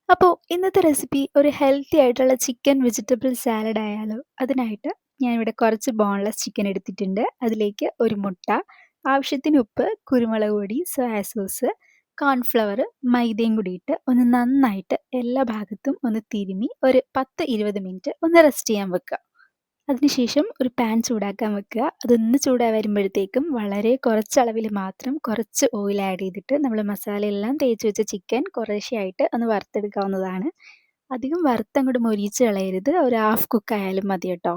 അപ്പോൾ ഇന്നത്തെ റെസിപ്പി ഒരു ഹെൽത്തി ആയിട്ടുള്ള ചിക്കൻ വെജിറ്റബിൾ സാലഡ് ആയാലോ? അതിനായിട്ട് ഞാനിവിടെ കുറച്ച് ബോൺലെസ് ചിക്കൻ എടുത്തിട്ടുണ്ട്. അതിലേക്ക് ഒരു മുട്ട, ആവശ്യത്തിന് ഉപ്പ്, കുരുമുളക് പൊടി, സോയാ സോസ്, കോൺഫ്ലവർ, മൈദയും കൂടി ഇട്ട് ഒന്ന് നന്നായിട്ട് എല്ലാ ഭാഗത്തും ഒന്ന് തിരുമ്മി ഒരു 10-20 മിനിറ്റ് ഒന്ന് റെസ്റ്റ് ചെയ്യാൻ വെക്കുക. അതിനുശേഷം ഒരു പാൻ ചൂടാക്കാൻ വെക്കുക. അതൊന്ന് ചൂടായി വരുമ്പോഴത്തേക്കും വളരെ കുറച്ച് അളവിൽ മാത്രം കുറച്ച് ഓയിൽ ആഡ് ചെയ്തിട്ട് നമ്മൾ മസാലയെല്ലാം തേച്ച് വെച്ച ചിക്കൻ കുറേശ്ശെയായിട്ട് ഒന്ന് വറുത്തെടുക്കാവുന്നതാണ്. അധികം വറുത്തങ്ങോട്ട് മൊരിയിച്ച് കളയരുത്. ഒരു ഹാഫ് കുക്ക് ആയാലും മതി കേട്ടോ.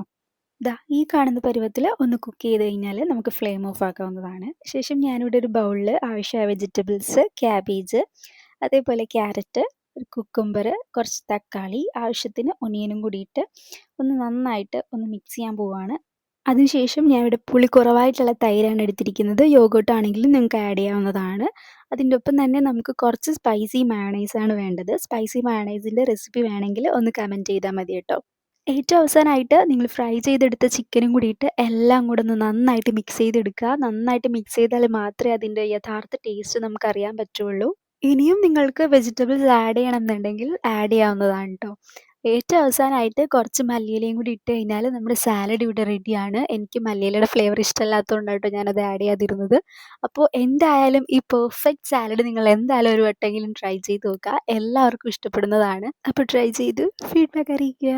ദാ ഈ കാണുന്ന പരുവത്തിൽ ഒന്ന് കുക്ക് ചെയ്ത് കഴിഞ്ഞാൽ നമുക്ക് ഫ്ലെയിം ഓഫ് ആക്കാവുന്നതാണ്. ശേഷം ഞാനിവിടെ ഒരു ബൗളിൽ ആവശ്യമായ വെജിറ്റബിൾസ്, ക്യാബേജ്, അതേപോലെ ക്യാരറ്റ്, ഒരു കുക്കുംബർ, കുറച്ച് തക്കാളി, ആവശ്യത്തിന് ഒനിയനും കൂടിയിട്ട് ഒന്ന് നന്നായിട്ട് ഒന്ന് മിക്സ് ചെയ്യാൻ പോവുകയാണ്. അതിനുശേഷം ഞാനിവിടെ പുളി കുറവായിട്ടുള്ള തൈരാണ് എടുത്തിരിക്കുന്നത്. യോഗോട്ട് ആണെങ്കിലും നിങ്ങൾക്ക് ആഡ് ചെയ്യാവുന്നതാണ്. അതിൻ്റെ ഒപ്പം തന്നെ നമുക്ക് കുറച്ച് സ്പൈസി മയോണൈസാണ് വേണ്ടത്. സ്പൈസി മയോണൈസിൻ്റെ റെസിപ്പി വേണമെങ്കിൽ ഒന്ന് കമൻറ്റ് ചെയ്താൽ മതി കേട്ടോ. ഏറ്റവും അവസാനമായിട്ട് നിങ്ങൾ ഫ്രൈ ചെയ്തെടുത്ത ചിക്കനും കൂടിയിട്ട് എല്ലാം കൂടെ ഒന്ന് നന്നായിട്ട് മിക്സ് ചെയ്തെടുക്കുക. നന്നായിട്ട് മിക്സ് ചെയ്താൽ മാത്രമേ അതിൻ്റെ യഥാർത്ഥ ടേസ്റ്റ് നമുക്കറിയാൻ പറ്റുള്ളൂ. ഇനിയും നിങ്ങൾക്ക് വെജിറ്റബിൾസ് ആഡ് ചെയ്യണമെന്നുണ്ടെങ്കിൽ ആഡ് ചെയ്യാവുന്നതാണ് കേട്ടോ. ഏറ്റവും അവസാനമായിട്ട് കുറച്ച് മല്ലിയിലയും കൂടി ഇട്ട് കഴിഞ്ഞാൽ നമ്മുടെ സാലഡ് ഇവിടെ റെഡിയാണ്. എനിക്ക് മല്ലിയിലയുടെ ഫ്ലേവർ ഇഷ്ടമല്ലാത്തതുകൊണ്ടാണ് കേട്ടോ ഞാനത് ആഡ് ചെയ്യാതിരുന്നത്. അപ്പോൾ എന്തായാലും ഈ പെർഫെക്റ്റ് സാലഡ് നിങ്ങൾ എന്തായാലും ഒരു വട്ടമെങ്കിലും ട്രൈ ചെയ്ത് നോക്കുക. എല്ലാവർക്കും ഇഷ്ടപ്പെടുന്നതാണ്. അപ്പോൾ ട്രൈ ചെയ്ത് ഫീഡ്ബാക്ക് അറിയിക്കുക.